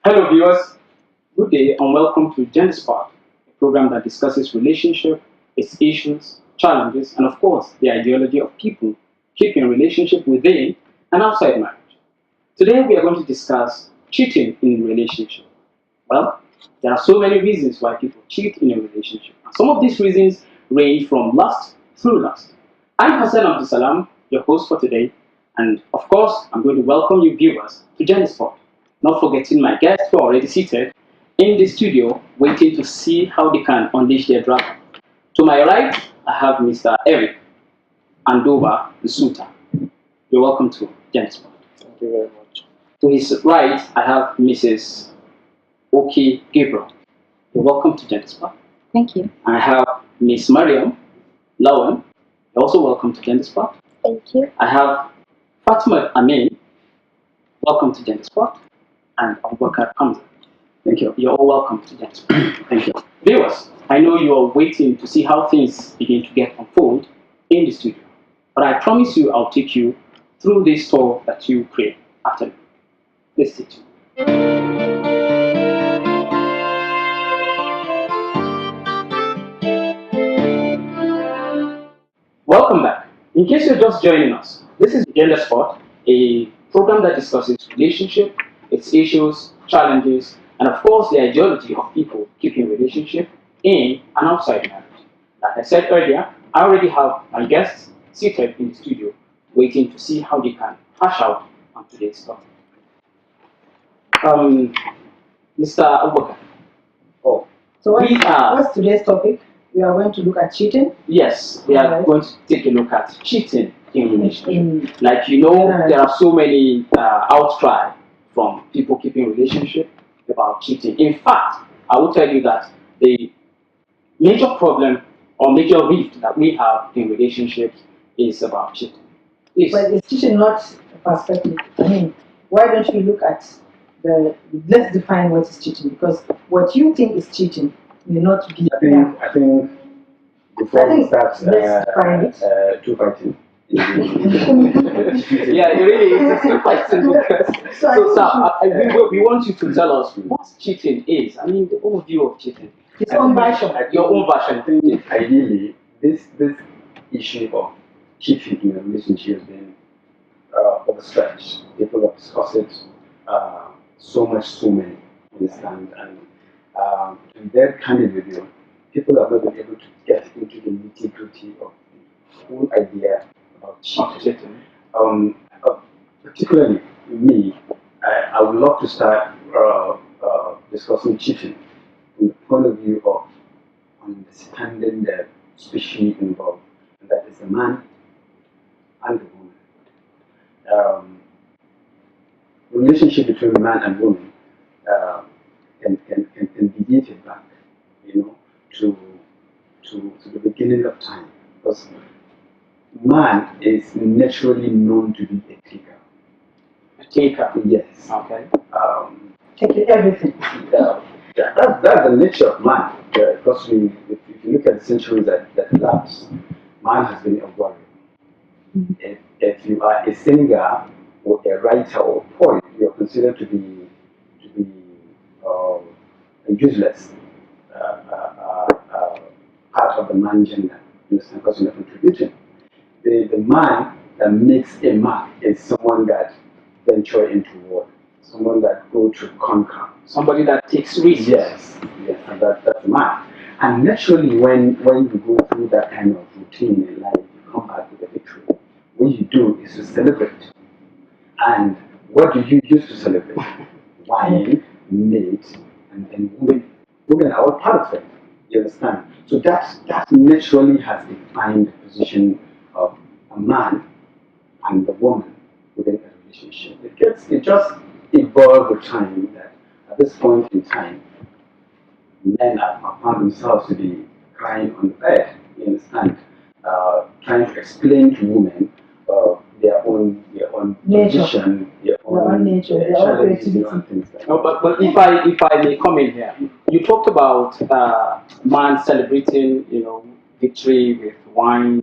Hello, viewers. Good day and welcome to Gender Spark, a program that discusses relationship, its issues, challenges, and of course, the ideology of people keeping relationship within and outside marriage. Today, we are going to discuss cheating in relationship. Well, there are so many reasons why people cheat in a relationship. And some of these reasons range from lust through lust. I'm Hassan Abdul Salam, your host for today, and of course, I'm going to welcome you viewers to Gender Spark. Not forgetting my guests who are already seated in the studio waiting to see how they can unleash their dragon. To my right, I have Mr. Eric Andover Suta. You're welcome to Gentleman. Thank you very much. To his right, I have Mrs. Oki Gabriel. You're welcome to Gentleman. Thank you. I have Miss Mariam Lawan. You're also welcome to Gentleman. Thank you. I have Fatima Amin. Welcome to Gentleman. And Abubakar Hamza. Thank you. You're all welcome to Gentleman. Thank you. Viewers, I know you are waiting to see how things begin to get unfold in the studio. But I promise you I'll take you through this tour that you create after me. Let's stay tuned. Welcome back. In case you're just joining us, this is Gender Spot, a program that discusses relationship, its issues, challenges, and of course the ideology of people keeping relationship in and outside marriage. Like I said earlier, I already have my guests seated in the studio waiting to see how they can hash out on today's topic. Mr. Abubakar. Oh, So We are- what's today's topic? We are going to look at cheating. Yes, we are Alright. going to take a look at cheating in relationship. In, Like you know, Yeah. there are so many outcry from people keeping relationship about cheating. In fact, I will tell you that the major problem or major rift that we have in relationships is about cheating. Yes. but is cheating not a perspective? I mean, why don't we look at let's define what is cheating, because what you think is cheating may not be. I think before we start let's define it. two fighting. Yeah, it really is a question because So I so, think sir, we want you to tell us what cheating is. I mean, the overview of cheating. His own version. Your own version. I think ideally this issue of cheating in a relationship has been overstretched. People have discussed it so many, understand, and to be very candid with you, people have not been able to get into the nitty-gritty of the whole idea about cheating. Particularly me, I would love to start discussing cheating from the point of view of understanding the species involved, and that is the man and the woman. Relationship between man and woman can be dated back, to the beginning of time, because man is naturally known to be a taker. A taker. Yes. Okay. Taking everything. That's the nature of man. Because if you look at the centuries that elapsed, man has been a warrior. If you are a singer or a writer or poet, you are considered to be useless part of the man gender. You understand? Because you're not contributing. The man that makes a mark is someone that venture into war, someone that go to conquer. Somebody that takes risks. Yes, and that's the man. And naturally, when you go through that kind of routine in life, you come back with a victory. What you do is to celebrate. And what do you use to celebrate? Wine, meat, and then women. Women are all part of it. You understand? So that naturally has defined the position of a man and the woman within a relationship. It just evolved with time that at this point in time, men have found themselves to be crying on the bed, you understand, trying to explain to women their own Nature. position, their Their own nature, their own challenges, creativity. and things like No, that. but if I may come in here, you talked about man celebrating, victory with wine,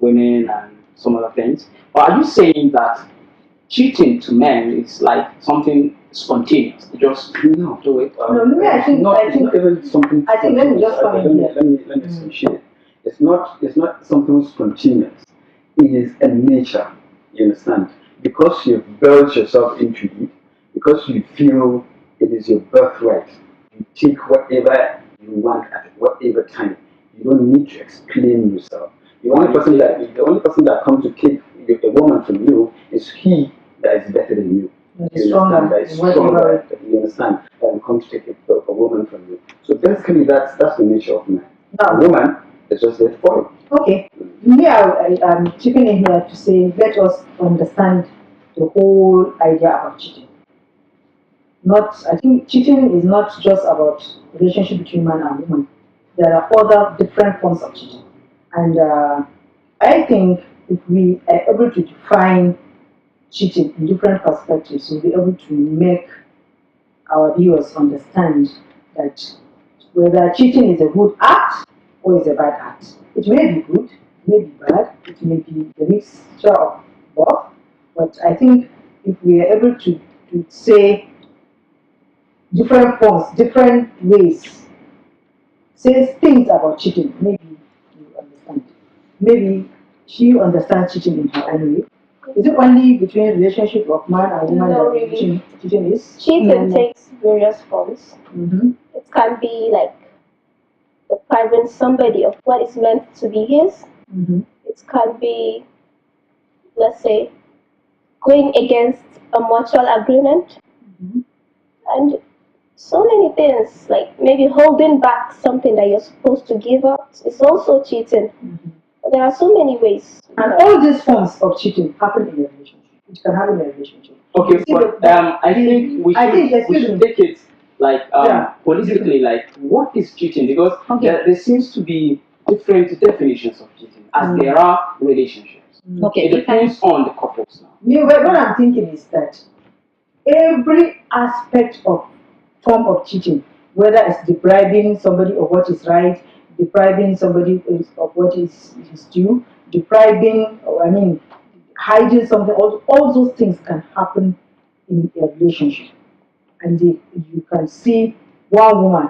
women, and some other things. But are you saying that cheating to men is like something spontaneous. They just No. do it. No, me, I think, it's not even something. I think let me just come in here. Let me associate. It's not something spontaneous. It is a nature. You understand? Because you've built yourself into it, because you feel it is your birthright. You take whatever you want at whatever time. You don't need to explain yourself. The only person that comes to take a woman from you is he that is better than you. You understand? That is stronger. You understand? That will come to take a woman from you. So basically, that's the nature of man. A woman is just there for you. Okay. Me, I'm chipping in here to say, let us understand the whole idea about cheating. I think cheating is not just about relationship between man and woman. There are other different forms of cheating. And I think if we are able to define cheating in different perspectives, we'll be able to make our viewers understand that whether cheating is a good act or is a bad act. It may be good, it may be bad, it may be the mixture of both, but I think if we are able to say different forms, different ways, say things about cheating, maybe you understand. Maybe she understands cheating in her own way. Is it only between relationship of man and woman No, that really. cheating is? Cheating takes various forms. Mm-hmm. It can be like depriving somebody of what is meant to be his. Mm-hmm. It can be, let's say, going against a mutual agreement. Mm-hmm. And so many things, like maybe holding back something that you're supposed to give up, is also cheating. Mm-hmm. There are so many ways. And all these forms of cheating happen in a relationship. It can happen in a relationship. Okay, but I think we should take it like holistically, like what is cheating? Because there seems to be different definitions of cheating as there are relationships. Okay, It depends on the couples now. Me, what I'm thinking is that every aspect of form of cheating, whether it's depriving somebody of what is right, depriving somebody of what is due, hiding something, all those things can happen in a relationship. And you can see one woman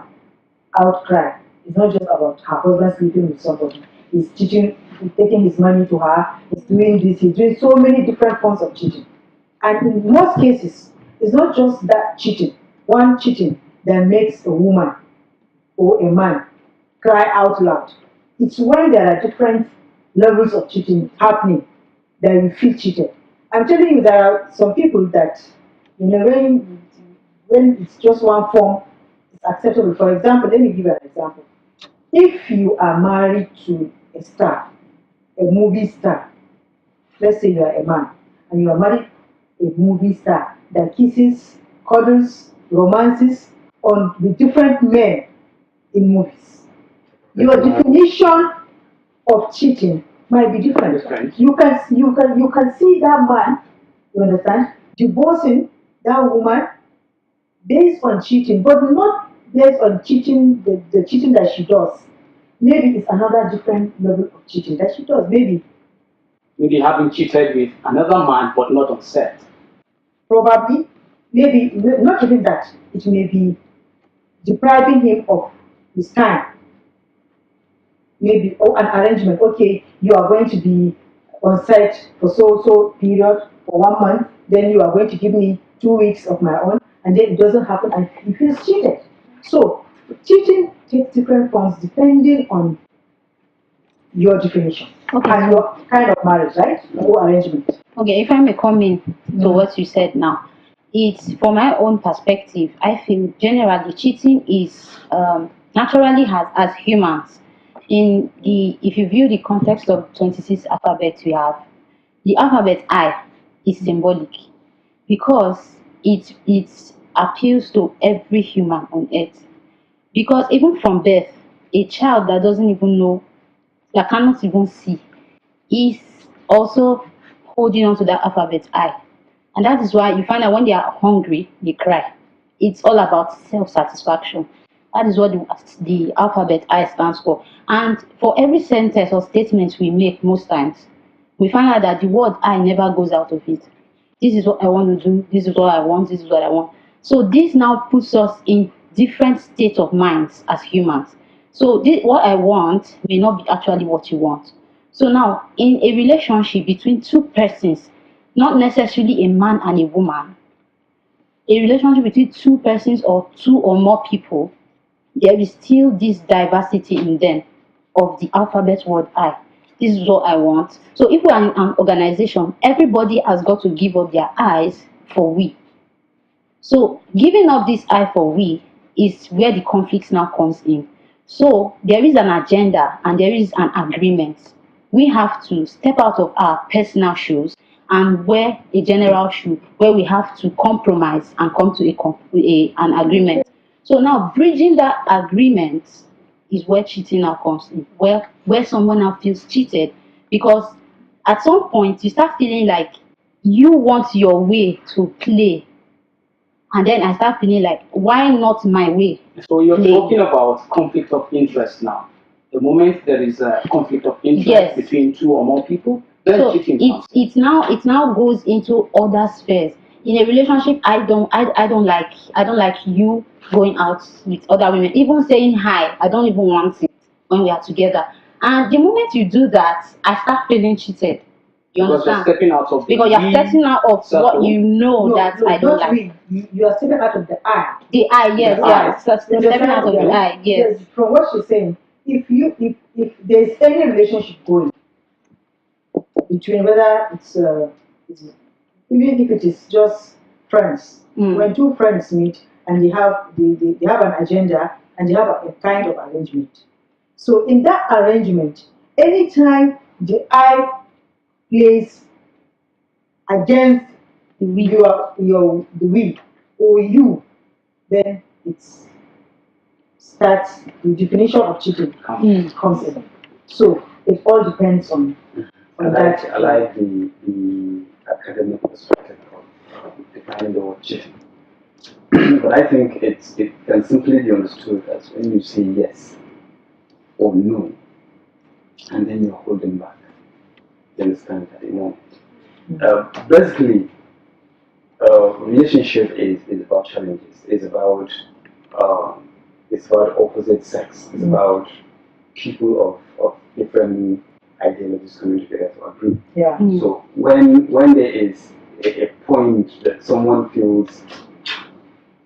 outcry. It's not just about her husband sleeping with somebody. He's cheating, he's taking his money to her, he's doing this, he's doing so many different forms of cheating. And in most cases, it's not just that cheating, one cheating that makes a woman or a man cry out loud. It's when there are different levels of cheating happening that you feel cheated. I'm telling you, there are some people that, when it's just one form, it's acceptable. For example, let me give you an example. If you are married to a star, a movie star, let's say you are a man, and you are married a movie star that kisses, cuddles, romances with different men in movies. Your definition of cheating might be different. You can see that man, you understand, divorcing that woman based on cheating, but not based on cheating, the cheating that she does. Maybe it's another different level of cheating that she does. Maybe having cheated with another man, but not on set. Probably, maybe not even that. It may be depriving him of his time. Maybe an arrangement. Okay, you are going to be on site for so period for 1 month. Then you are going to give me 2 weeks of my own, and then it doesn't happen, and he feels cheated. So cheating takes different forms depending on your definition and your kind of marriage, right? Or arrangement. Okay, if I may come in to what you said now, it's from my own perspective. I feel generally cheating is naturally as humans. If you view the context of 26 alphabets we have, the alphabet I is symbolic because it appeals to every human on earth. Because even from birth, a child that doesn't even know, that cannot even see, is also holding on to that alphabet I. And that is why you find that when they are hungry, they cry. It's all about self-satisfaction. That is what the alphabet I stands for. And for every sentence or statement we make most times, we find out that the word I never goes out of it. This is what I want to do, this is what I want, this is what I want. So this now puts us in different states of minds as humans. So what I want may not be actually what you want. So now, in a relationship between two persons, not necessarily a man and a woman, a relationship between two persons or two or more people, there is still this diversity in them of the alphabet word I. This is what I want. So if we are in an organization, everybody has got to give up their eyes for we. So giving up this I for we is where the conflict now comes in. So there is an agenda and there is an agreement. We have to step out of our personal shoes and wear a general shoe where we have to compromise and come to an agreement. So now bridging that agreement is where cheating now comes in, where someone now feels cheated because at some point you start feeling like you want your way to play, and then I start feeling like, why not my way? So you're play? talking about conflict of interest now. The moment there is a conflict of interest Yes. between two or more people, then So cheating comes. it now goes into other spheres. In a relationship, I don't like you going out with other women. Even saying hi, I don't even want it when we are together. And the moment you do that, I start feeling cheated. You Because you're understand? stepping out of Because you're stepping out of circle. what you know that I don't not like. you are stepping out of the I. The I, yes, The yeah. I. So stepping out of the I, yes. From what she's saying, if there's any relationship going between whether it's even if it is just friends, when two friends meet and they have an agenda and they have a kind of arrangement. So in that arrangement, anytime the I plays against the we or you, then it's starts the definition of cheating comes in. So it all depends on that. I like the academic perspective of defining the word cheating. But I think it can simply be understood as when you say yes or no, and then you're holding back. You understand at the moment. Basically, relationship is about challenges. It's about opposite sex. It's about people of different ideologies coming together to agree. Yeah. So when there is a point that someone feels,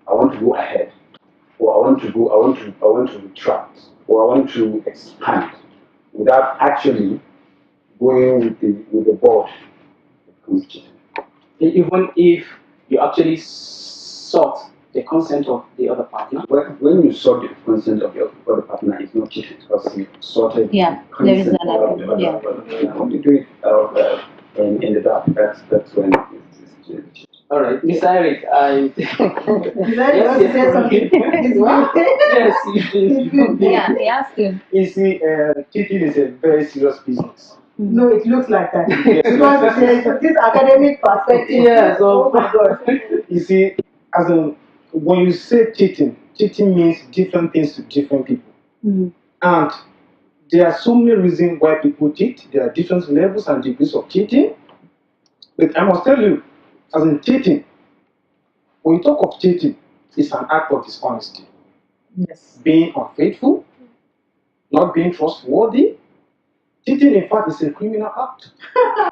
I want to go ahead, or I want to retract, or I want to expand, without actually going with the board, it becomes cheating. Even if you actually sought the consent of the other partner. When you sought the consent of your other partner, it's not cheating because you sought it. Yeah, there is an agreement. Yeah. When you do it in the dark, that's when it's cheating. All right, Miss Eric, Is that you want to say something? Yeah, he has to. You see, cheating is a very serious business. No, it looks like that. Yes, Because there's this academic perspective. Yeah, so- oh my God. You see, as in, when you say cheating means different things to different people. And there are so many reasons why people cheat. There are different levels and degrees of cheating. But I must tell you, as in cheating, when you talk of cheating, it's an act of dishonesty. Yes. Being unfaithful, not being trustworthy. Cheating, in fact, is a criminal act.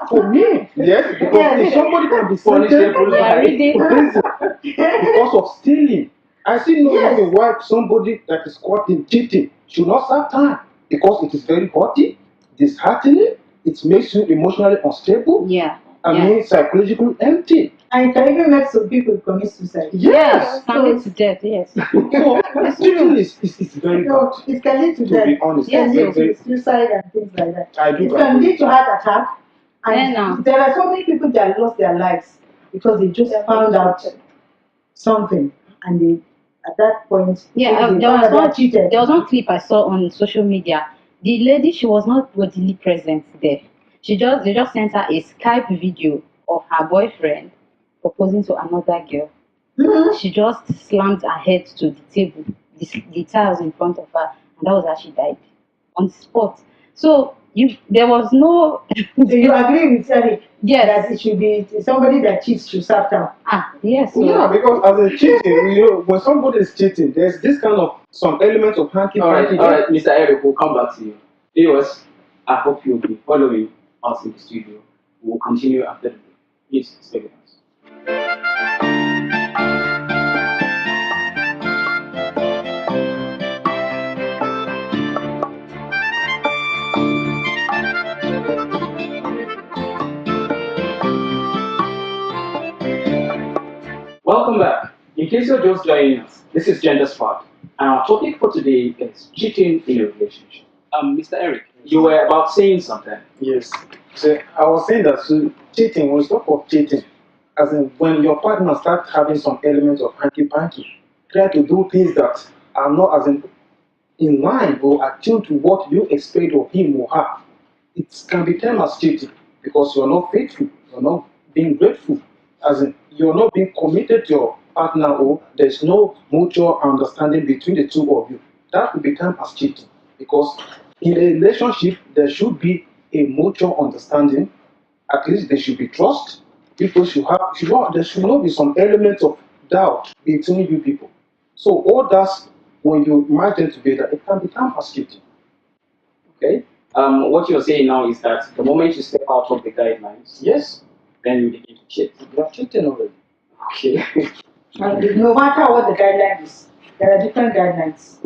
For me, yes, because if somebody can be Punishable sentenced by prison because of stealing, I see no reason why somebody that is caught in cheating should not serve time, because it is very hurting, disheartening, it makes you emotionally unstable, Yeah. I mean psychologically empty. And it can even make some people commit suicide. Yes, standing to death, yes. So cheating is very No, bad, it can lead to to death. be honest. It can Yes, lead to suicide and things like that. I do It can agree. lead to heart attack. And Yeah, no. there are so many people that lost their lives because they just found out something and they at that point Yeah, they there found was out they are one cheated. there was one clip I saw on social media. The lady, she was not bodily present there. They just sent her a Skype video of her boyfriend proposing to another girl. Mhm. She just slammed her head to the table, the tiles in front of her, and that was how she died on the spot. So there was no. So you agree with Eric Yes. that it should be somebody that cheats should serve time? Yes. So Yeah, because as a cheating, when somebody is cheating, there's this kind of some element of hanky All panky. right, Mr. Eric, we'll come back to you. Viewers, I hope you'll be following us in the studio. We'll continue after the break. Please stay with us. Welcome back. In case you're just joining us, this is Gender Spot, and our topic for today is cheating in a relationship. Mr. Eric, you were about saying something. Yes. So I was saying that cheating, when we talk of cheating, as in when your partner starts having some element of hanky panky, try to do things that are not as in line or attuned to what you expect of him or her. It can be termed as cheating because you're not faithful, you're not being grateful, as in you're not being committed to your partner or there's no mutual understanding between the two of you. That will be termed as cheating because in a relationship there should be a mutual understanding. At least there should be trust. People there should not be some element of doubt between you people. So all that's when you merge them together, it can become as cheating. Okay? What you're saying now is that the moment you step out of the guidelines, Yes, then you begin to cheat. you are cheating already. Okay. And no matter what the guideline is, there are different guidelines.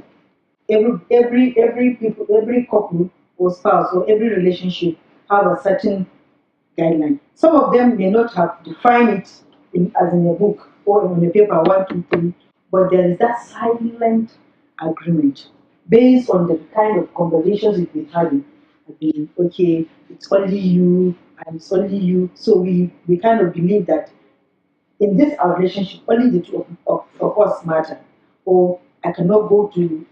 Every couple or spouse or every relationship have a certain guideline. Some of them may not have defined it as in a book or on a paper 1, 2, 3, but there is that silent agreement based on the kind of conversations we've been having. I mean, okay, it's only you and it's only you. So we kind of believe that in this our relationship, only the two of us matter. Or I cannot go to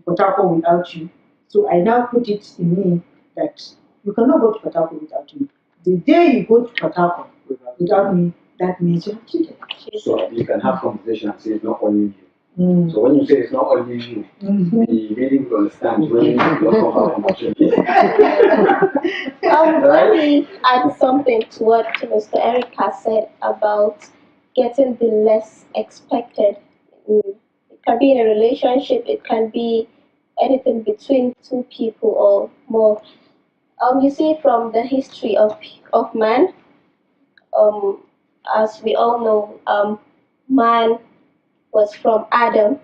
Port Harcourt without you. So I now put it in me that you cannot go to Port Harcourt without me. The day you go to Port Harcourt without me, that means you're cheated. So you can have conversation and say it's not only you. Mm. So when you say it's not only you, we really will understand when you don't come back from Let me add something to what Mr. Eric has said about getting the less expected. It can be in a relationship, it can be anything between two people or more. You see from the history of man, as we all know, man was from Adam.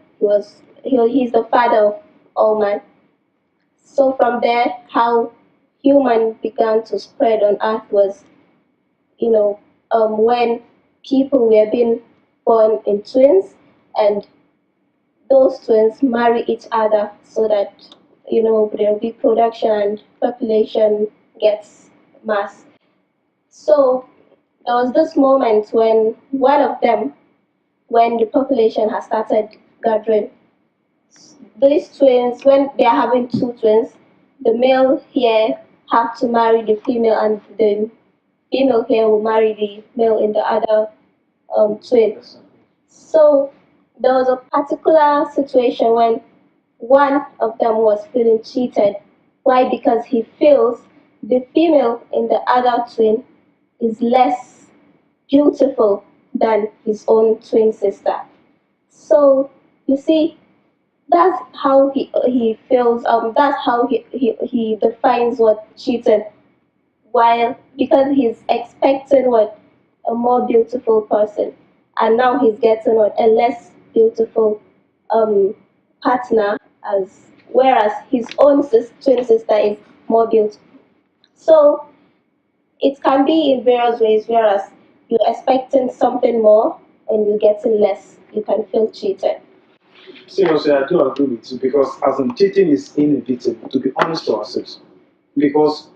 He's the father of all man. So from there, how human began to spread on earth was, when people were being born in twins, and those twins marry each other so that there will be production and population gets mass. So there was this moment when one of them, when the population has started gathering, these twins, when they are having two twins, the male here have to marry the female, and the female here will marry the male in the other twin. So there was a particular situation when one of them was feeling cheated. Why? Because he feels the female in the other twin is less beautiful than his own twin sister. So you see, that's how he feels. That's how he defines what cheating. While because he's expecting what a more beautiful person, and now he's getting what a less beautiful partner, as whereas his own twin sister is more beautiful. So it can be in various ways. Whereas you're expecting something more and you're getting less, you can feel cheated. Seriously, I do agree with you because as in cheating is inevitable, to be honest to ourselves. Because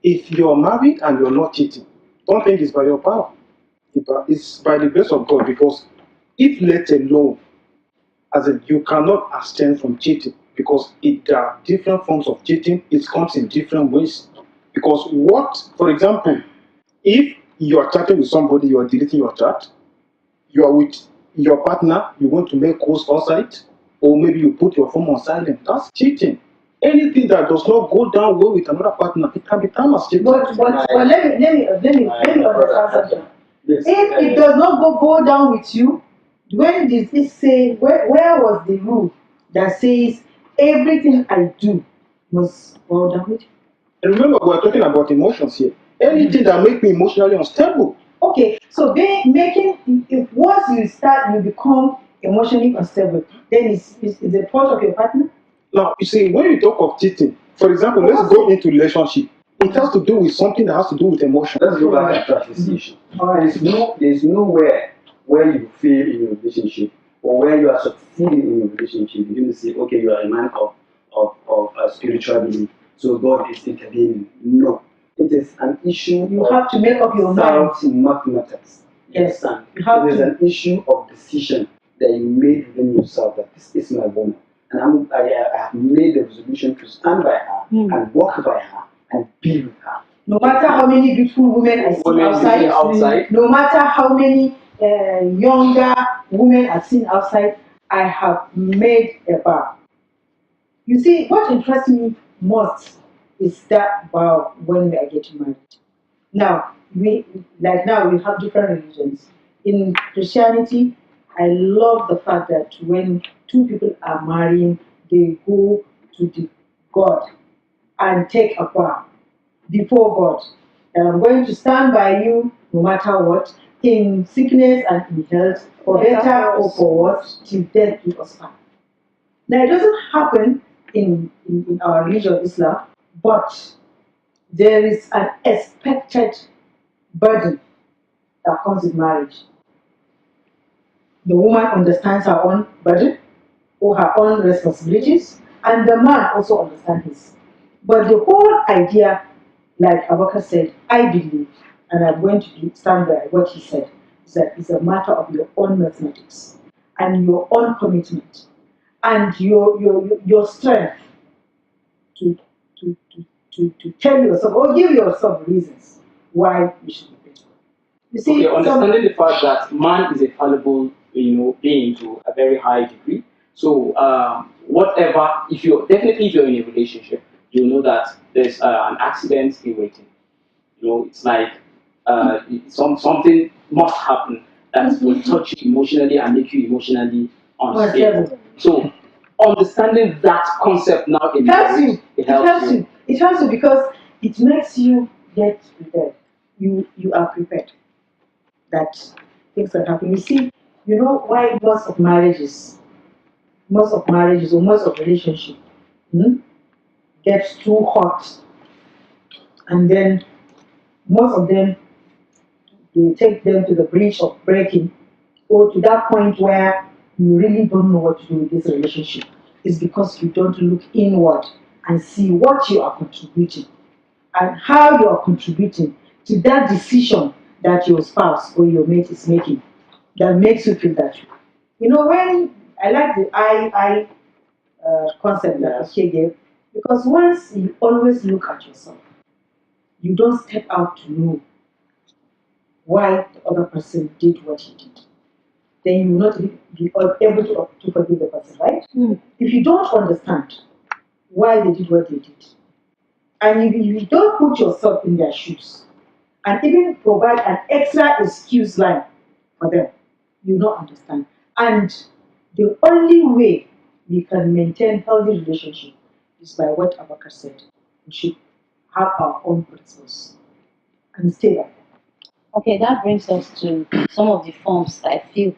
if you're married and you're not cheating, don't think it's by your power. It's by the grace of God. Because if let alone, as in you cannot abstain from cheating, because there are different forms of cheating. It comes in different ways. Because for example, if you are chatting with somebody, you are deleting your chat, you are with your partner, you want to make calls outside, or maybe you put your phone on silent, that's cheating. anything that does not go down well with another partner, it can be termed as cheating. But let me understand something. Yes, If it does not go down with you, when did it say, where was the rule that says everything I do must go down with you? And remember, we're talking about emotions here. Anything that makes me emotionally unstable. Okay, so if once you start, you become emotionally unstable, then is the fault of your partner? Now, you see, when you talk of cheating, for example, let's go into relationship. It has to do with something that has to do with emotion. Let's go back and touch this issue. There's nowhere where you fail in your relationship or where you are succeeding in your relationship. You're going to say, okay, you are a man of spiritual belief, so God is intervening. No. It is an issue. You have to make up your mind. Mathematics. Yes, And you have it is to. an issue of decision that you made within yourself that this is my woman. And I have made the resolution to stand by her and walk by her and be with her. No matter how many beautiful women I see outside, no matter how many younger women I've seen outside, I have made a vow. You see, what interests me most is that vow when we are getting married. Now, we have different religions. In Christianity, I love the fact that when two people are marrying, they go to the God and take a vow before God that I'm going to stand by you no matter what, in sickness and in health, for better or for worse, till death do us part. Now, it doesn't happen in our religion, Islam, but there is an expected burden that comes with marriage. The woman understands her own burden or her own responsibilities, and the man also understands his. But the whole idea, like Abaka said, I believe, and I'm going to stand by what he said, is that it's a matter of your own mathematics and your own commitment and your strength to tell yourself or give yourself reasons why you should be better. You see, okay, understanding the fact that man is a fallible, being to a very high degree. So whatever, if you're in a relationship, you know that there's an accident in waiting. It's like something must happen that will touch you emotionally and make you emotionally unstable. So understanding that concept now in marriage, it helps you. It helps you because it makes you get prepared. You are prepared that things can happen. You see, you know why most of marriages or most of relationship gets too hot, and then most of them, they take them to the breach of breaking, or to that point where you really don't know what to do with this relationship. It's because you don't look inward and see what you are contributing and how you are contributing to that decision that your spouse or your mate is making that makes you feel that way. When I like the I concept that Oke gave, because once you always look at yourself, you don't step out to know why the other person did what he did. Then you will not be able to forgive the person, right? If you don't understand why they did what they did, and if you don't put yourself in their shoes, and even provide an extra excuse line for them, you don't understand. And the only way we can maintain healthy relationship is by what Abaka said. We should have our own principles and stay by them. Okay, that brings us to some of the forms I feel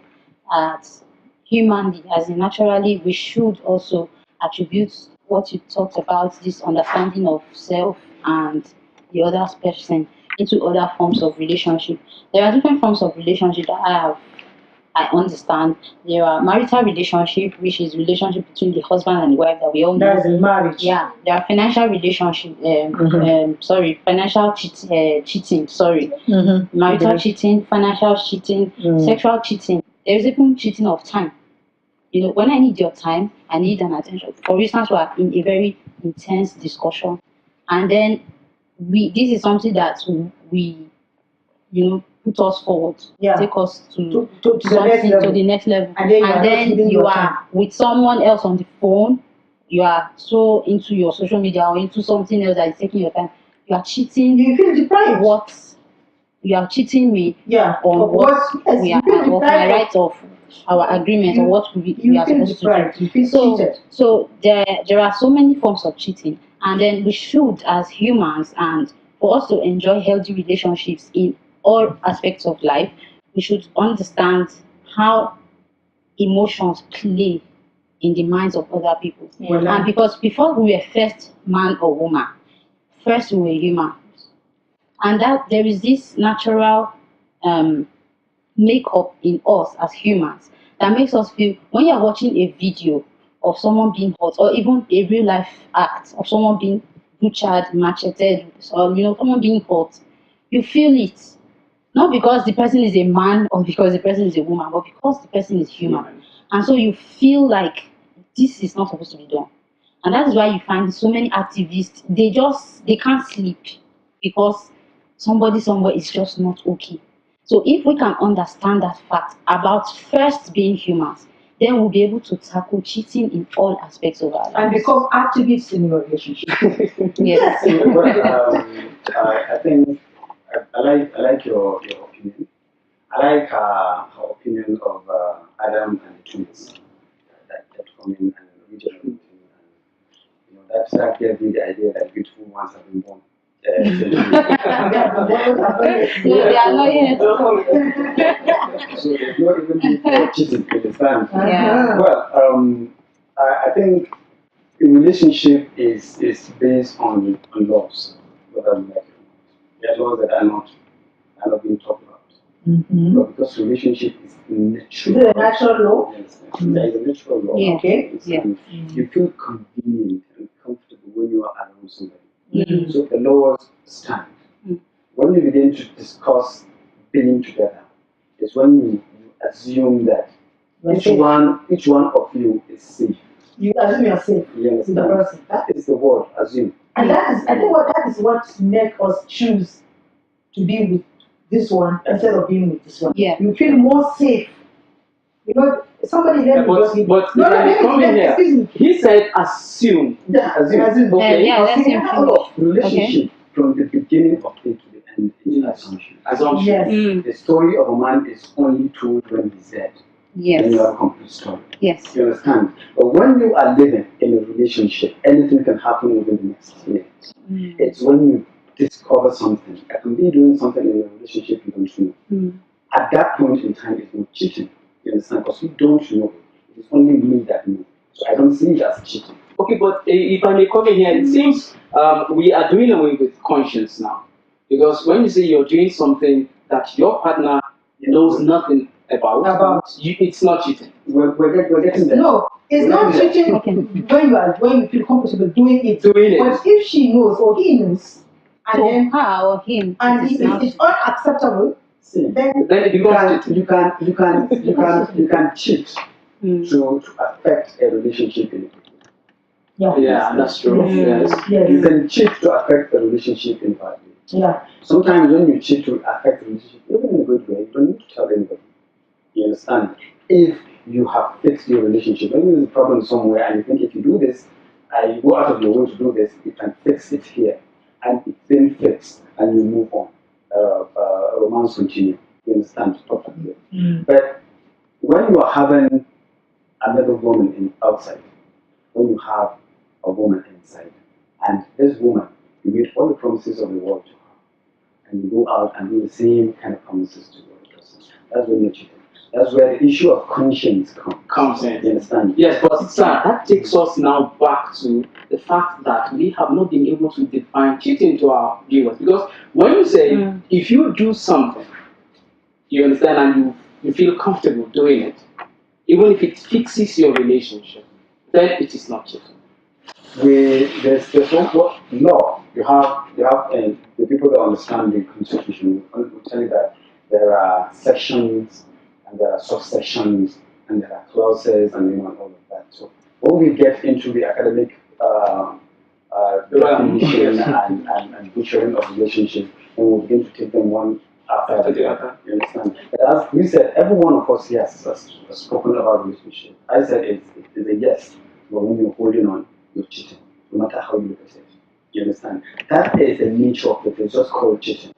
as humanly, as in naturally, we should also attribute what you talked about, this understanding of self and the other person into other forms of relationship. There are different forms of relationship that I understand. There are marital relationship, which is relationship between the husband and the wife that we all know. That is a marriage. Yeah, there are financial relationship. Financial cheating. Sorry, marital cheating, financial cheating, sexual cheating. There is even cheating of time. When I need your time, I need an attention. For instance, we are in a very intense discussion, and then this is something that we put us forward, take us to the next level. And then you are with someone else on the phone, you are so into your social media or into something else that is taking your time, you are cheating. You feel deprived. What you are cheating me Yeah. on Of what yes, we you are feel of my deprived. right of our agreement or what we You are feel supposed to deprived. do. You feel So cheated. so there are so many forms of cheating, and then we should, as humans, and for us to enjoy healthy relationships in all aspects of life, we should understand how emotions play in the minds of other people. Well, And because before we were first man or woman, first we were human, and that there is this natural um, makeup in us as humans that makes us feel when you're watching a video of someone being hurt, or even a real life act of someone being butchered, macheted, or someone being hurt, you feel it. Not because the person is a man or because the person is a woman, but because the person is human. And so you feel like this is not supposed to be done. And that is why you find so many activists, they can't sleep because somebody somewhere is just not okay. So if we can understand that fact about first being humans, then we'll be able to tackle cheating in all aspects of our lives. and become activists in your relationship. Yes. Well, I think I like your opinion. I like her opinion of Adam and the twins that come in and original thing. And that gave me the idea that beautiful ones have been born. No, they are not yet. So there's no even need for cheating, you understand? Yeah. Well, I think a relationship is based on laws, whether we like it or not. There are laws that are not being talked about. Mm-hmm. But because relationship is natural. Is it a natural law? Yes, there is a natural law. Yeah. Okay. Yeah. You feel convenient and comfortable when you are around somebody. Mm. So the laws stand. Mm. When you begin to discuss being together, is when you assume that You're each safe. one of you is safe. You assume you're safe You with the understand? person. That is the word, assume. And I think that is what makes us choose to be with this one instead of being with this one. Yeah. You feel more safe. Somebody let me just give. But No, let me come in here. excuse me. He said assume. Yeah, Assume. Okay. Yeah, let's Okay, improve. relationship from the beginning of it to the end is assumption. Assumption. Yes. Mm. The story of a man is only told when he's dead. Then you have Yes. a complete story. Yes. You understand? But when you are living in a relationship, anything can happen within the next minute. Mm. It's when you discover something. I can be doing something in a relationship you don't know. Mm. At that point in time, it's not cheating. You understand? Because you don't know. It's only me that knows. So I don't see it as cheating. Okay, but if I may come in here, it seems we are doing away with conscience now. Because when you say you're doing something that your partner knows nothing about, it's not cheating. We're getting there. No, it's not Yeah. cheating when you feel comfortable doing it. Doing it. But if she knows or he knows, and So then her or him, and it is it now. is unacceptable, See, then Then it you becomes cheating. can cheat Mm. to affect a relationship in it. Yeah, that's true. Mm. Yes. You yes, can cheat to affect a relationship in bad way. yeah, Sometimes when you cheat to affect a relationship, even in a good way, you don't need to tell anybody. You understand? If you have fixed your relationship, maybe there's a problem somewhere and you think if you do this, you go out of your way to do this, you can fix it here. And it's been fixed and you move on. Romance continue. You understand? Stuff like that. But when you are having another woman outside, when you have a woman inside, and this woman, you made all the promises of the world to her, and you go out and do the same kind of promises to the other person. That's when you're cheating. That's where the issue of conscience Comes in. You understand? Yes, but sir, that takes us now back to the fact that we have not been able to define cheating to our viewers. Because when you say, if you do something, you understand, and you feel comfortable doing it, even if it fixes your relationship, then it is not cheating. There's one law. You have the people that understand the constitution will tell you that there are sections and there are subsections and there are clauses and all of that. So when we get into the academic definition and butchering of relationship, then we'll begin to take them one after the other. You understand? But as we said, every one of us here has spoken about relationship. I said it's a yes, but when you're holding on, you're cheating, no matter how you look at it. You understand? That is the nature of it. It's just called cheating.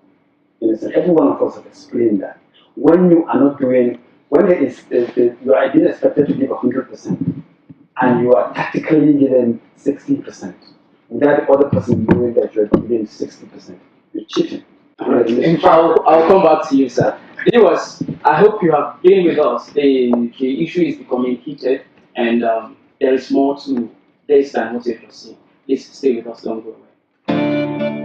You understand? Every one of us have explained that. When you are not doing, when there is, you are being expected to give 100%, and you are tactically giving 60%, without the other person knowing that you're giving 60%, you're cheating. In fact, I'll come back to you, sir. Viewers, I hope you have been with us. The issue is becoming heated, and there is more to this than what you've just seen. Please stay with us, don't go away.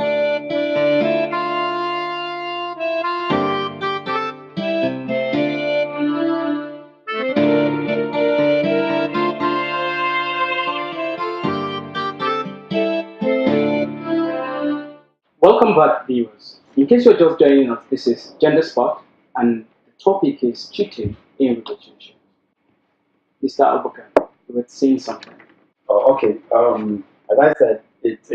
Welcome back, viewers. In case you're just joining us, this is Gender Spot, and the topic is cheating in relationship. Mr. Abubakar, you were saying something. Oh, okay. As I said, it's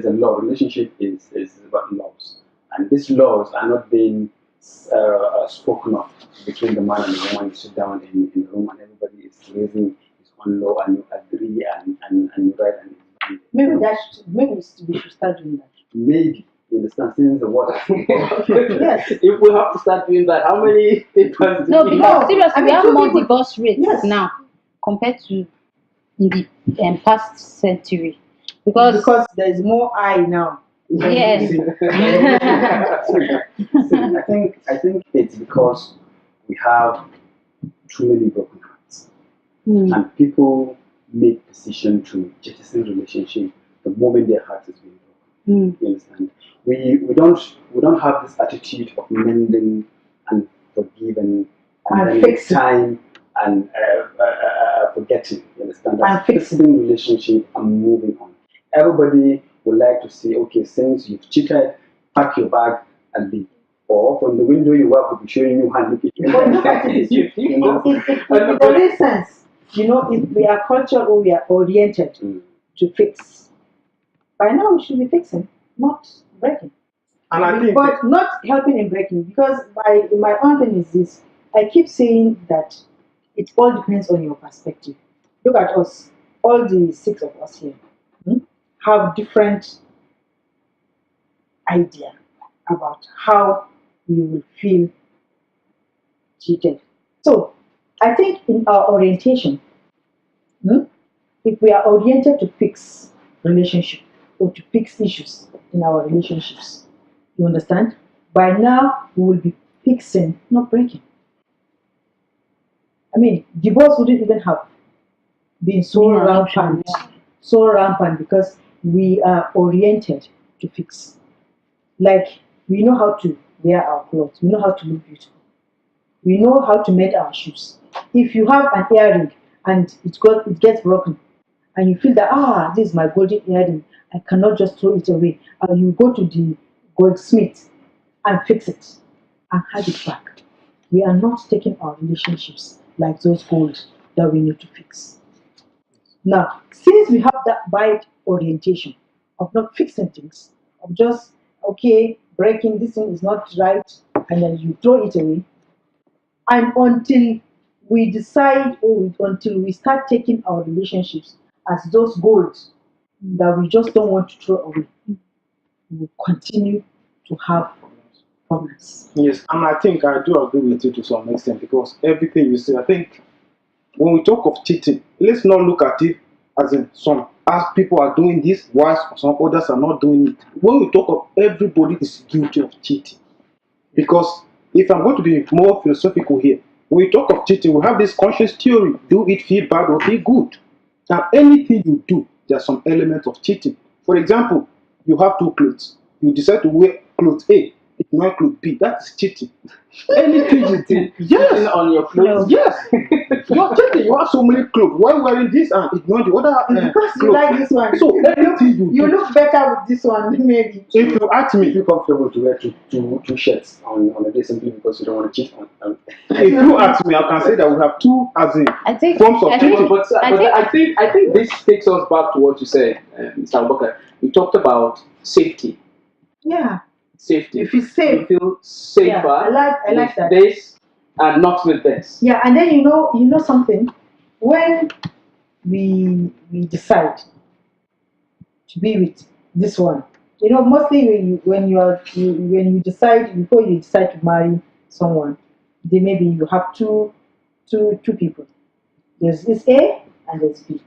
a law. Relationship is about laws, and these laws are not being spoken of between the man and the woman. You sit down in the room, and everybody is raising his own law, and you agree, and you write, and Maybe we should start doing that. maybe you understand. Since the water. Yes. If we have to start doing that, how many papers do No, we because have? seriously, I mean, we have two more people- divorce rates Yes. now compared to in the past century. Because there is more I now. yes, See, I think it's because we have too many broken hearts. Hmm. And people make decision to jettison relationship the moment their heart is being broken. Hmm. You understand? We don't have this attitude of mending and forgiving And then fixing. time and forgetting. You understand? And That's fixing. fixing relationship and moving on. Everybody would like to say, okay, since you've cheated, pack your bag and leave. Or from the window you work will be showing you hand looking. But look at it. You know? In the real sense, if we are cultural or we are oriented Mm. to fix, by now we should be fixing, not breaking. And I think But not helping in breaking, because my own thing is this. I keep saying that it all depends on your perspective. Look at us, all the 6 of us here have different idea about how we will feel cheated. So I think in our orientation, if we are oriented to fix relationship or to fix issues in our relationships, you understand? By now we will be fixing, not breaking. I mean, divorce wouldn't even have been so Yeah, rampant, because we are oriented to fix. Like, we know how to wear our clothes, we know how to look beautiful, we know how to mend our shoes. If you have an earring and it gets broken, and you feel that this is my golden earring, I cannot just throw it away, and you go to the goldsmith and fix it and have it back. We are not taking our relationships like those gold that we need to fix. Now, since we have that wide orientation of not fixing things, of just, okay, breaking this thing is not right, and then you throw it away, and until we decide or until we start taking our relationships as those goals that we just don't want to throw away, we will continue to have problems. yes, and I think I do agree with you to some extent because everything you say, I think when we talk of cheating, let's not look at it as in as people are doing this, whilst some others are not doing it. When we talk of everybody is guilty of cheating, because if I'm going to be more philosophical here, when we talk of cheating, we have this conscious theory: do it feel bad or feel good? Now, anything you do, there's some element of cheating. For example, you have 2 clothes. You decide to wear clothes A, ignore clothes B. That's cheating. Anything you do, Cheating yes, on your clothes. yes. You're cheating. You have so many clothes. Why wearing this and ignore the other Because you clothes? like this one. So anything You do, look better with this one, maybe. if you ask You me, feel comfortable to wear two shirts on a day simply because you don't want to cheat on. if you ask me, I can say that we have 2 as in I think forms of I cheating. think, But I think this takes us back to what you said, Mr. Abubakar. You talked about safety. Yeah. Safety. If it's safe. You feel safer Yeah, I like with that. this and not with this. Yeah, and then you know something. When we decide to be with this one. You know, mostly when you decide before you decide to marry someone, they maybe you have two people. There's this A and there's B.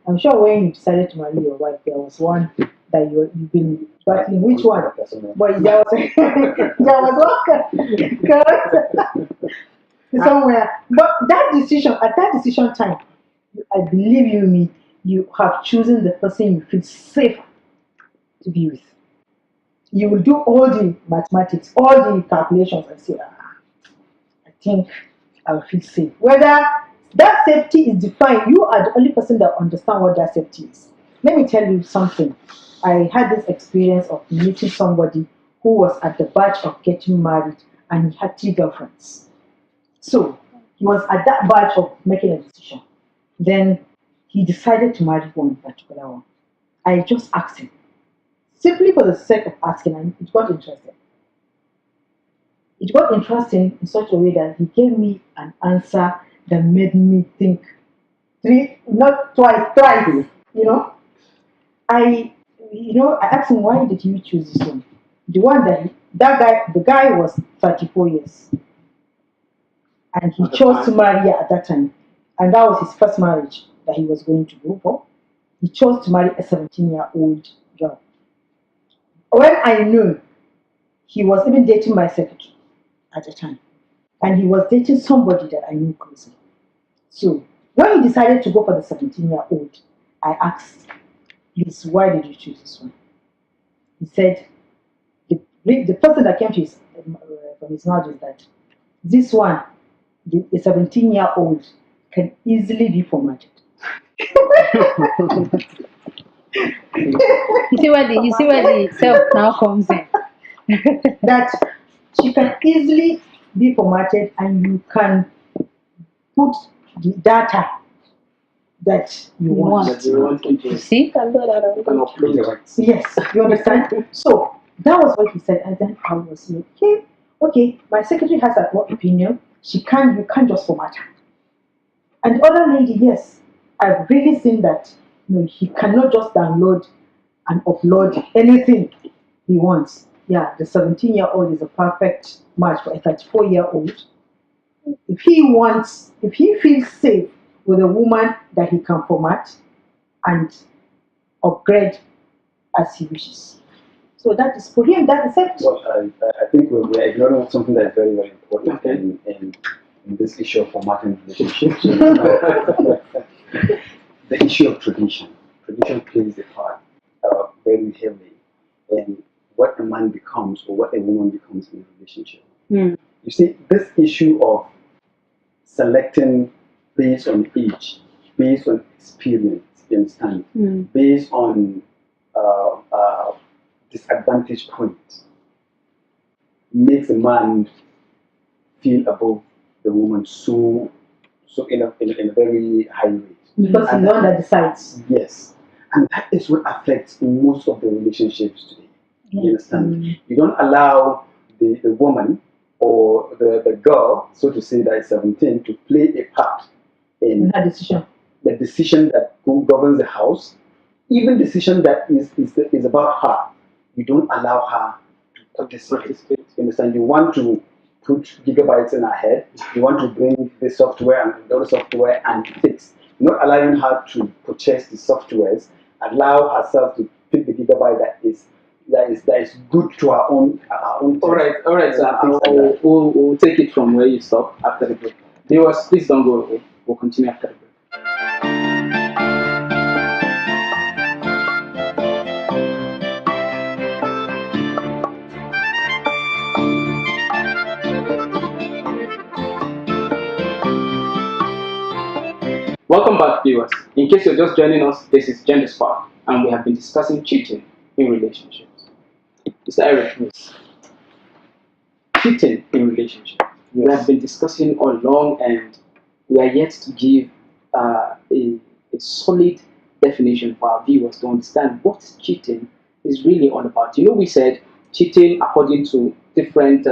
I'm sure when you decided to marry your wife, there was one that you've been battling. Which one? But there was there was one correct somewhere. But that decision at that decision time, I believe you me, you have chosen the person you feel safe to be with. You will do all the mathematics, all the calculations, and say, I think I'll feel safe. Whether that safety is defined, you are the only person that understand what that safety is. Let me tell you something. I had this experience of meeting somebody who was at the verge of getting married and he had three girlfriends. So he was at that verge of making a decision. Then he decided to marry one particular one. I just asked him, simply for the sake of asking, and it got interesting. It got interesting in such a way that he gave me an answer that made me think three, not twice, thrice. You know, I asked him, why did you choose this one? The one the guy was 34 years, and he chose to marry her at that time, and that was his first marriage that he was going to go for. He chose to marry a 17-year-old girl. When I knew, he was even dating my secretary at the time, and he was dating somebody that I knew closely. So when he decided to go for the 17-year-old, I asked, please, why did you choose this one? He said, the person that came to from his mouth is that this one, the 17-year-old, can easily be formatted. You see where the self now comes in. That she can easily be formatted and you can put the data that you want. That you want into You see? You can do that on kind Google. of place. Yes, you understand? So that was what he said, and then I was like, okay, my secretary has her own opinion. You can't just format her. And the other lady, yes, I've really seen that he cannot just download and upload anything he wants. Yeah, the 17-year-old is a perfect match for a 34-year-old. If he feels safe with a woman that he can format and upgrade as he wishes. So that is for him, that is it. Well, I think we're ignoring something that is very, very important Okay. in this issue of formatting relationships. The issue of tradition. Tradition plays a part very heavily in what a man becomes or what a woman becomes in a relationship. Mm. You see, this issue of selecting based on age, based on experience, you understand, based on disadvantage points, makes a man feel above the woman so in a very high rate. Because he's the one that decides. Yes. And that is what affects most of the relationships today. You understand? You don't allow the woman or the girl, so to say, that is 17, to play a part in That decision. the decision that governs the house, even decision that is about her. You don't allow her to participate. You understand? You want to put gigabytes in her head. You want to bring the software and the other software and fix. You're not allowing her to purchase the softwares. Allow herself to pick the gigabyte that is good to her own. All right, sir. We'll take it from where you stop after the break. Viewers, please don't go away. We'll continue after the break. Welcome back, viewers. In case you're just joining us, this is Gender Spark, and we have been discussing cheating in relationships. Mr. Eric, please. Cheating in relationships. We have been discussing all along, and we are yet to give a solid definition for our viewers to understand what cheating is really all about. You know, we said cheating according to different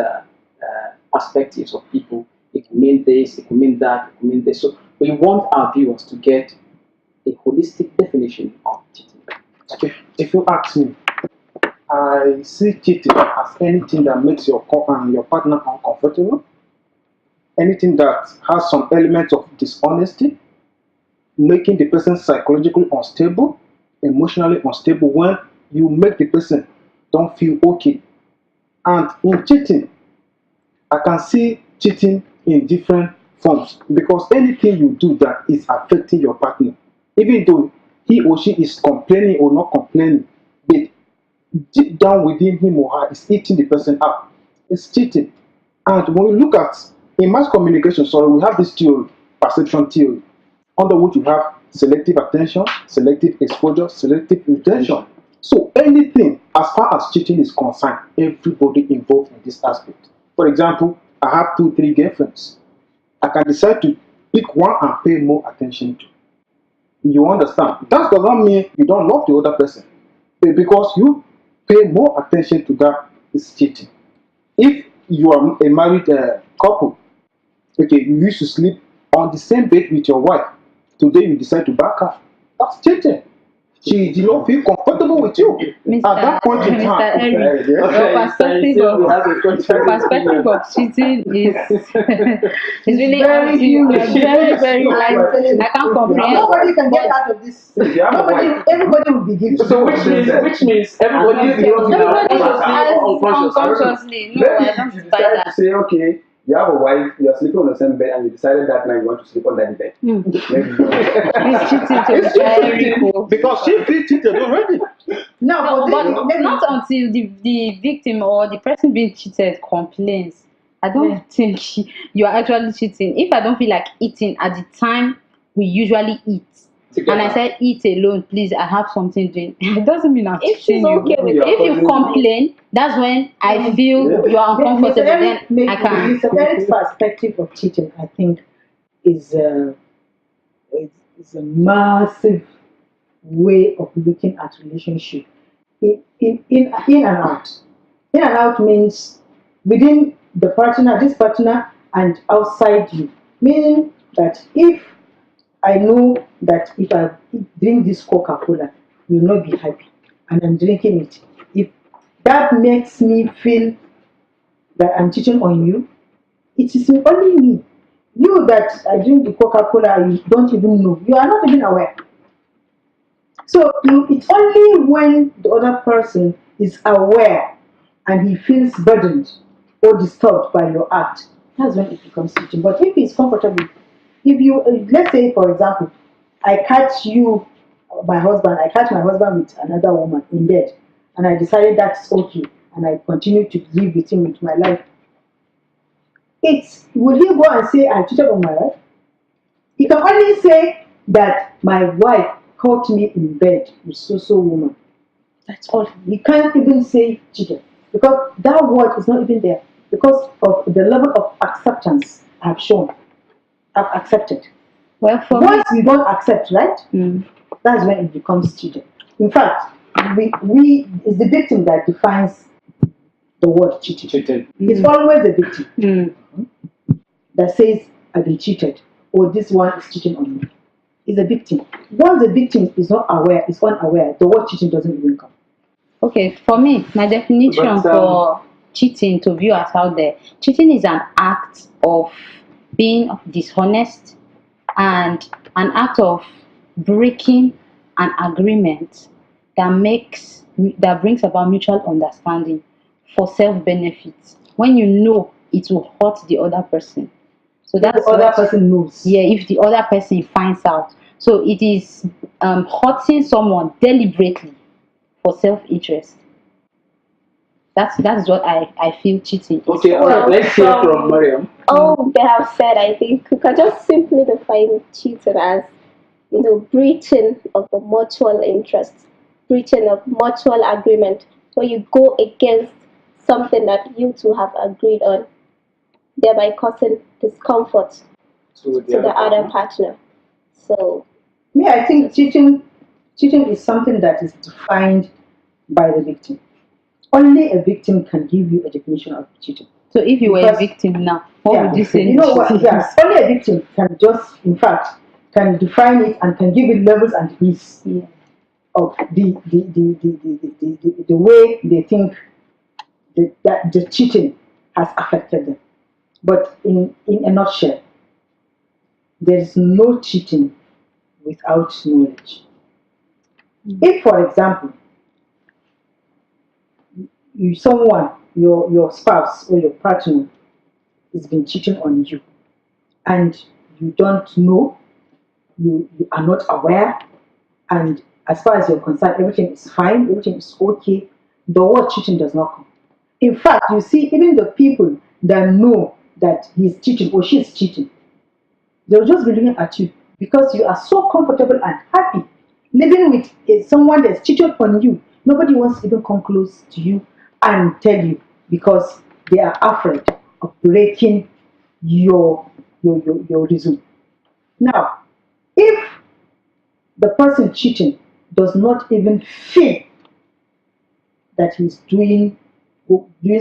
perspectives of people. It could mean this, it could mean that, it could mean this. So we want our viewers to get a holistic definition of cheating. if you ask me, I see cheating as anything that makes your your partner uncomfortable, anything that has some element of dishonesty, making the person psychologically unstable, emotionally unstable when you make the person don't feel okay. And in cheating, I can see cheating in different forms because anything you do that is affecting your partner, even though he or she is complaining or not complaining, but deep down within him or her is eating the person up. It's cheating. And when we look at in mass communication, sorry, we have this theory, perception theory, under which you have selective attention, selective exposure, selective retention. So anything as far as cheating is concerned, everybody involved in this aspect. For example, I have 2, 3 girlfriends. I can decide to pick one and pay more attention to. You understand? That does not mean you don't love the other person. Because you pay more attention to that is cheating. If you are a married couple, okay, you used to sleep on the same bed with your wife. Today you decide to back her. That's cheating. She did not feel comfortable with you Mr. at that point in time. Mr. Eric, Okay, your perspective of cheating is is really very huge. very I can't comprehend. Nobody can get out of this. Everybody will be guilty. So which means everybody is Unconsciously. No, I don't you buy decide that. to say, okay, you have a wife, you are sleeping on the same bed, and you decided that night you want to sleep on that bed. Maybe It's cheating to It's very cheating people. because she feels cheated already. No, But let me- not until the victim or the person being cheated complains. I don't think you are actually cheating. If I don't feel like eating at the time we usually eat, and I said eat alone, please, I have something doing. It doesn't mean I'm If she's cheating you. okay with it, If you complain, that's when I feel you are uncomfortable. Then I can. Mr. Eric's perspective of cheating, I think, is a massive way of looking at relationship. In and out. In and out means within the partner, this partner, and outside you. Meaning that if I know that if I drink this Coca-Cola, you will not be happy, and I'm drinking it. If that makes me feel that I'm cheating on you, it is only me. You that I drink the Coca-Cola, you don't even know. You are not even aware. So it's only when the other person is aware and he feels burdened or disturbed by your act, that's when it becomes cheating. But if he's comfortable, if you, let's say for example, I catch my husband with another woman in bed, and I decided that's okay, and I continue to live with him with my life. Will he go and say I cheated on my wife? He can only say that my wife caught me in bed with so woman. That's all. He can't even say cheated because that word is not even there because of the level of acceptance I've shown. I've accepted. Well, for Once you don't accept, right? That's when it becomes cheating. In fact, it's the victim that defines the word cheating. It's always the victim that says I've been cheated or this one is cheating on me. It's a victim. Once the victim is not aware, is unaware, the word cheating doesn't even come. Okay, for me, my definition for cheating to viewers out there, cheating is an act of being dishonest and an act of breaking an agreement that brings about mutual understanding for self-benefit when you know it will hurt the other person. So that's the other person knows. Yeah, if the other person finds out. So it is hurting someone deliberately for self-interest. That's what I feel cheating. Okay, all right. Let's hear from Mariam. All they have said, I think we can just simply define cheating as, breaching of the mutual interest, breaching of mutual agreement, where you go against something that you two have agreed on, thereby causing discomfort to the other partner. So, I think cheating is something that is defined by the victim. Only a victim can give you a definition of cheating. So if you were a victim now, what would you say? You know what? Yes, only a victim can define it and can give it levels and degrees of the way they think that the cheating has affected them. But in a nutshell, there is no cheating without knowledge. If, for example, your spouse or your partner has been cheating on you, and you don't know, you are not aware, and as far as you're concerned, everything is fine, everything is okay, the word cheating does not come. In fact, you see, even the people that know that he's cheating or she's cheating, they'll just be looking at you because you are so comfortable and happy living with someone that's cheated on you. Nobody wants to even come close to you and tell you because they are afraid of breaking your resume. Now, if the person cheating does not even feel that he's doing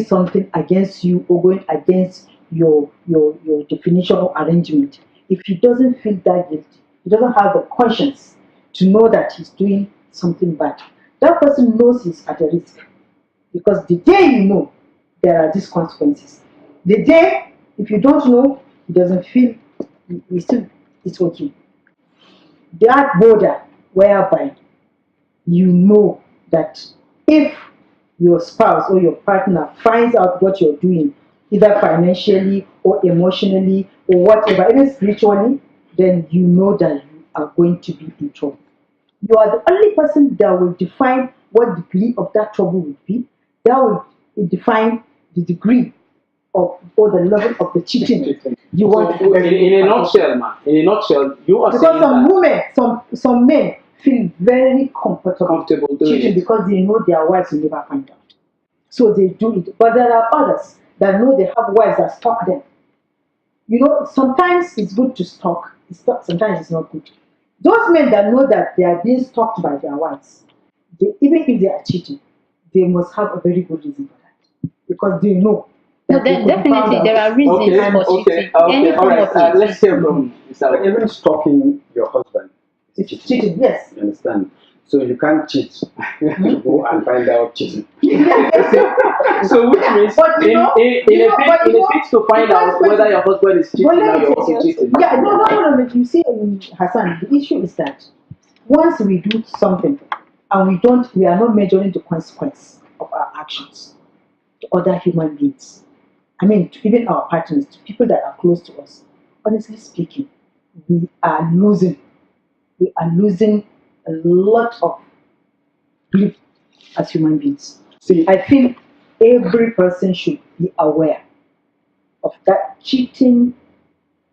something against you or going against your definition or arrangement, if he doesn't feel that guilty, he doesn't have the conscience to know that he's doing something bad, that person knows he's at a risk. Because the day you know, there are these consequences. The day, if you don't know, he doesn't feel, it's okay. That border whereby you know that if your spouse or your partner finds out what you're doing, either financially or emotionally or whatever, even spiritually, then you know that you are going to be in trouble. You are the only person that will define what degree of that trouble will be. That will define the degree of or the level of the cheating you want. So, in a nutshell, man. In a nutshell, you are because saying some that women, some men feel very comfortable doing cheating it because they know their wives will never find out. So they do it. But there are others that know they have wives that stalk them. You know, sometimes it's good to stalk. Sometimes it's not good. Those men that know that they are being stalked by their wives, even if they are cheating, they must have a very good reason for that. Because they know. No, definitely there are reasons for cheating. Any all right. form of Let's hear from But even stalking your husband is It's cheating, yes. You understand? So you can't cheat to go and find out cheating. So which means But in a bit to find out whether your husband is cheating or you're also cheating. Yeah, no. You see, Hassan, the issue is that once we do something and we are not measuring the consequence of our actions to other human beings. I mean, to even our partners, to people that are close to us. Honestly speaking, we are losing a lot of grief as human beings. See, I feel every person should be aware of that cheating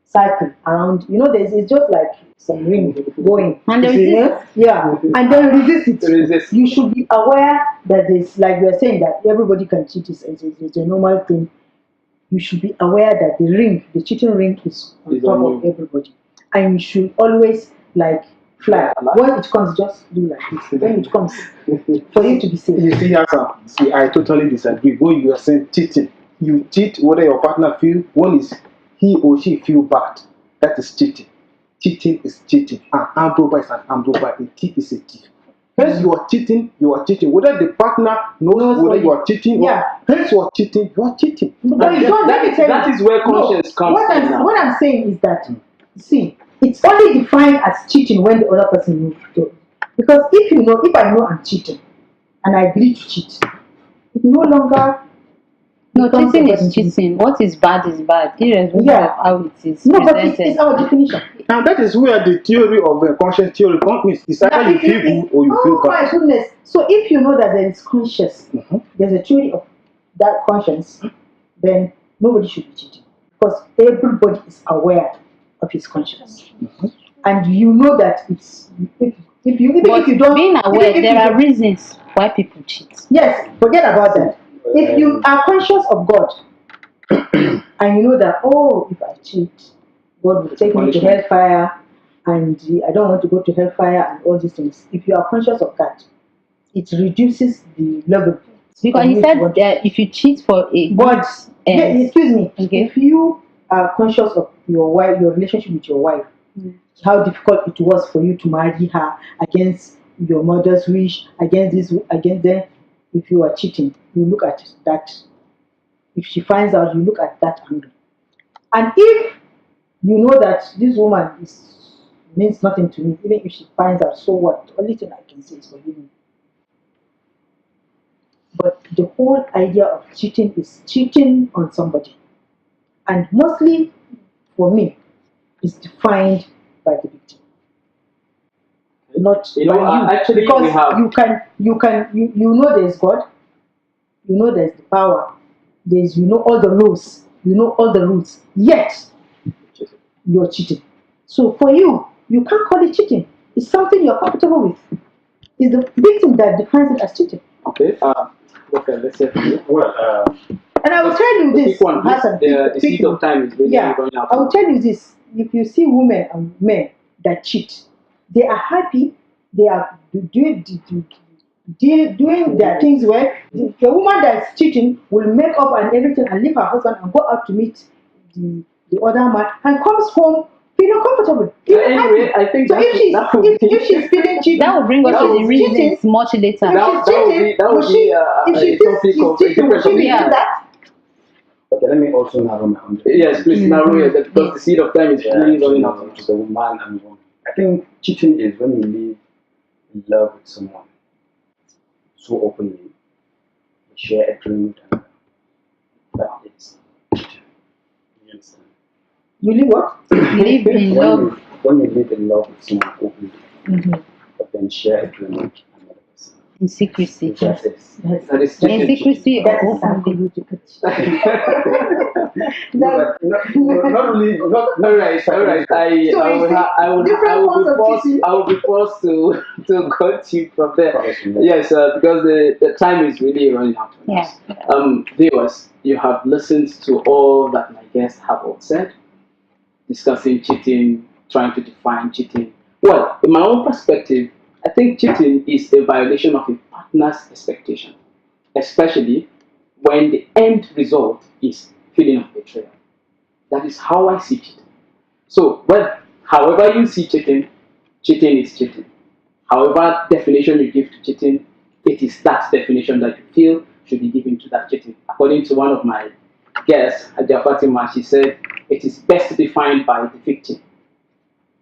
cycle around. You know, it's just like some ring going. And there is yeah, and then resist it. You should be aware that it's like we are saying that everybody can cheat. It's a normal thing. You should be aware that the cheating ring is on top of everybody, and you should always fly. When it comes, just do like this. When it comes, for you to be safe. You see, Hassan, I totally disagree. When you are saying cheating, you cheat whether your partner feel, one is he or she feel bad. That is cheating. Cheating is cheating. An armed robber is an armed robber. A thief is a thief. Hence you are cheating, Whether the partner knows whether you are cheating or hence you are cheating, But you don't, that is where conscience comes in now. What I'm saying is that, see, it's only defined as cheating when the other person knows to. Because if I know I'm cheating and I agree to cheat, it no longer. No, cheating is cheating. What is bad, irrespective of how it is. No, but it's our definition. Now that is where the theory of the conscience theory comes. It's either you feel good or you feel bad. Oh my goodness! So if you know that there is conscience, there's a theory of that conscience, then nobody should be cheating because everybody is aware of his conscience, and you know that it's if you don't being aware, there are reasons why people cheat. Yes, forget about that. If you are conscious of God and you know that if I cheat, God will take me to hellfire, and I don't want to go to hellfire and all these things. If you are conscious of that, it reduces the level. Because he said that if you cheat for a excuse me, if you are conscious of your relationship with your wife, how difficult it was for you to marry her against your mother's wish, against this, against them. If you are cheating, you look at that. If she finds out, you look at that angle. And if you know that this woman means nothing to me, even if she finds out, so what? The only thing I can say is forgive me. But the whole idea of cheating is cheating on somebody. And mostly, for me, is defined by the victim. Not You know, by you. actually, Because we have. you know there's God, you know there's the power, you know all the laws, you know all the rules, yet you're cheating. So for you, you can't call it cheating. It's something you're comfortable with. It's the victim that defines it as cheating. Okay. Okay. Let's say. Well, And I will tell you The this, quick one, please. Hassan, The seat of time is really yeah, running out. I will tell you this. If you see women and men that cheat, they are happy, they are doing their things well. The woman that's cheating will make up and everything and leave her husband and go out to meet the other man and comes home feeling comfortable. Feeling Anyway, happy. I think So that if she's feeling cheated, That will bring us to the reasons much later. that would be a topic of a different topic. Yeah. that? okay, let me also narrow my own. Yes, please narrow it because the seat of time is really running out. To the woman and woman. I think cheating is when you live in love with someone so openly, you share a dream with them. That is cheating. You understand? You live what? Live in love. When you live in love with someone openly, Mm-hmm. but then share a dream with another person. In secrecy. That is. That is In cheating. secrecy That or is openly. No, but not really. Not All right. I So you see, different forms of cheating. I will be forced to continue from there. Yes. Yes, because the time is really running out. on Yeah. us. Viewers, you have listened to all that my guests have all said, discussing cheating, trying to define cheating. Well, in my own perspective, I think cheating is a violation of a partner's expectation, especially when the end result is feeling of betrayal. That is how I see cheating. So, well, however you see cheating, cheating is cheating. However definition you give to cheating, it is that definition that you feel should be given to that cheating. According to one of my guests, Hadia Fatima, she said it is best defined by the victim.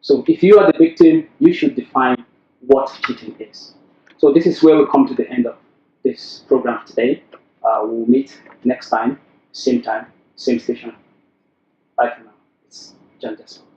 So if you are the victim, you should define what cheating is. So this is where we come to the end of this program today. We'll meet next time, same station. Bye for now. It's John Desmond.